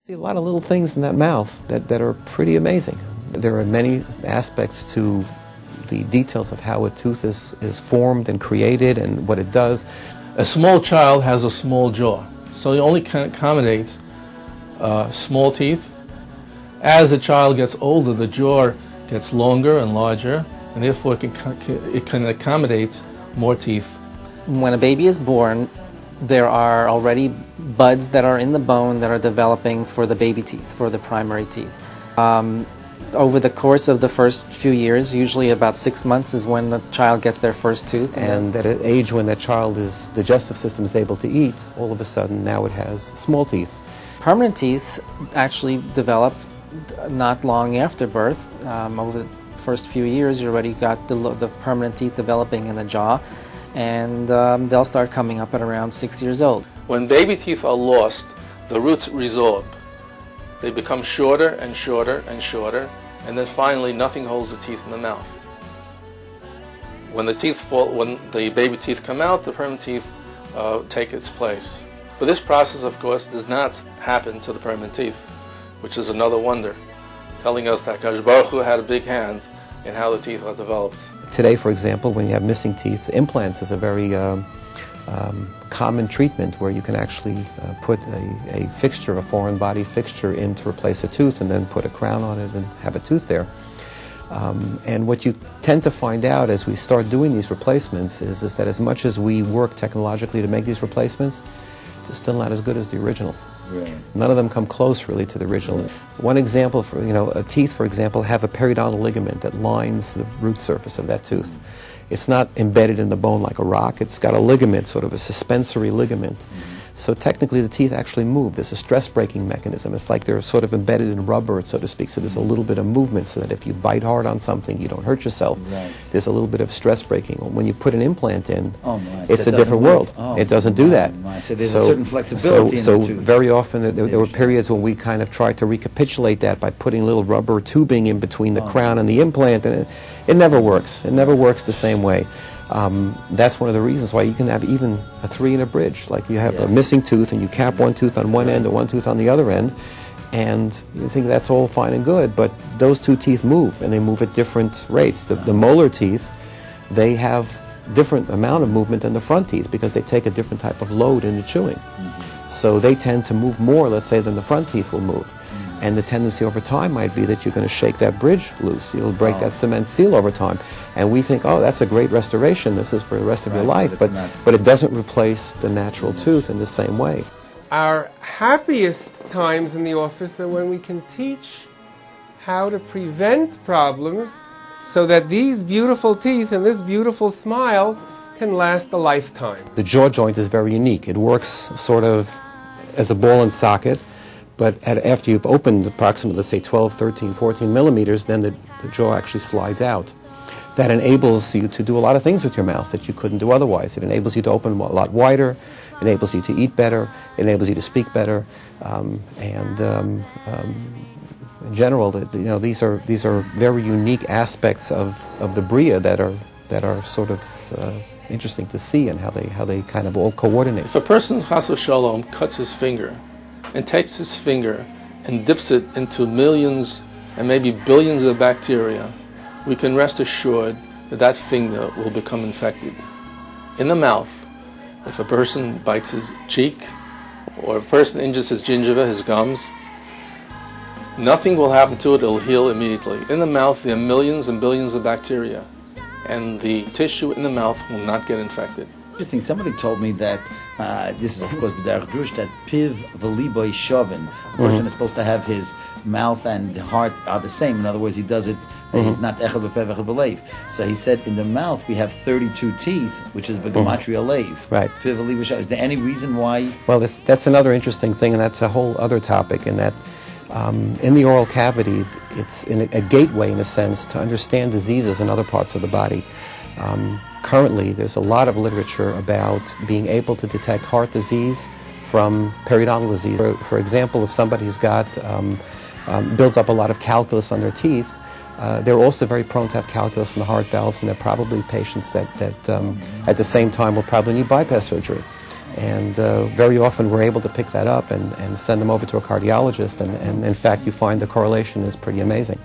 See a lot of little things in that mouth that are pretty amazing. There are many aspects to the details of how a tooth is formed and created and what it does. A small child has a small jaw, so he only can accommodate small teeth. As the child gets older, the jaw gets longer and larger, and therefore it can accommodate more teeth. When a baby is born, there are already buds that are in the bone that are developing for the baby teeth, for the primary teeth. Over the course of the first few years, usually about 6 months is when the child gets their first tooth. And at an age when that child's digestive system is able to eat, all of a sudden now it has small teeth. Permanent teeth actually develop not long after birth. Over the first few years, you already got the permanent teeth developing in the jaw, and they'll start coming up at around 6 years old. When baby teeth are lost, the roots resorb. They become shorter and shorter and shorter, and then finally nothing holds the teeth in the mouth. When the baby teeth come out, the permanent teeth take its place. But this process, of course, does not happen to the permanent teeth, which is another wonder, telling us that HaKadosh Baruch Hu had a big hand in how the teeth are developed. Today, for example, when you have missing teeth, implants is a very common treatment where you can actually put a fixture, a foreign body fixture in to replace a tooth and then put a crown on it and have a tooth there. And what you tend to find out as we start doing these replacements is that as much as we work technologically to make these replacements, they're still not as good as the original. Right. None of them come close really to the original. Right. One example, for a teeth, for example, have a periodontal ligament that lines the root surface of that tooth. It's not embedded in the bone like a rock. It's got a ligament, sort of a suspensory ligament. So technically the teeth actually move. There's a stress braking mechanism. It's like they're sort of embedded in rubber, so to speak. So there's a little bit of movement so that if you bite hard on something, you don't hurt yourself. Right. There's a little bit of stress braking. When you put an implant in, it's a different world. It doesn't do that. So there's a certain flexibility in the tooth. Very often there were periods when we kind of tried to recapitulate that by putting little rubber tubing in between the crown and the implant, and it never works. It never works the same way. That's one of the reasons why you can have even a 3 in a bridge. Like you have a missing tooth and you cap one tooth on one end and one tooth on the other end, and you think that's all fine and good, but those two teeth move, and they move at different rates. The molar teeth, they have different amount of movement than the front teeth because they take a different type of load in the chewing. So they tend to move more, let's say, than the front teeth will move. And the tendency over time might be that you're going to shake that bridge loose. You'll break that cement seal over time. And we think, oh, that's a great restoration. This is for the rest of your life. But it doesn't replace the natural tooth in the same way. Our happiest times in the office are when we can teach how to prevent problems so that these beautiful teeth and this beautiful smile can last a lifetime. The jaw joint is very unique. It works sort of as a ball and socket. But after you've opened approximately, let's say, 12, 13, 14 millimeters, then the jaw actually slides out. That enables you to do a lot of things with your mouth that you couldn't do otherwise. It enables you to open a lot wider, enables you to eat better, enables you to speak better, in general, these are very unique aspects of the Bria that are sort of interesting to see, and how they kind of all coordinate. If a person, chas v'shalom, cuts his finger and takes his finger and dips it into millions and maybe billions of bacteria, we can rest assured that that finger will become infected. In the mouth, if a person bites his cheek, or a person injures his gingiva, his gums, nothing will happen to it, it'll heal immediately. In the mouth, there are millions and billions of bacteria, and the tissue in the mouth will not get infected. Interesting. Somebody told me that this is, of course, b'derech drush, that piv v'libo shovin. A person is supposed to have his mouth and heart are the same. In other words, he does it. He's not echad b'pev echad b'leiv. So he said, in the mouth we have 32 teeth, which is b'gematria leiv. Right. Piv v'libo shovin. Is there any reason why? Well, that's another interesting thing, and that's a whole other topic. In that, in the oral cavity, it's a gateway, in a sense, to understand diseases in other parts of the body. Currently, there's a lot of literature about being able to detect heart disease from periodontal disease. For example, if somebody's got builds up a lot of calculus on their teeth, they're also very prone to have calculus in the heart valves, and they're probably patients that at the same time will probably need bypass surgery. And very often we're able to pick that up and send them over to a cardiologist, and in fact you find the correlation is pretty amazing.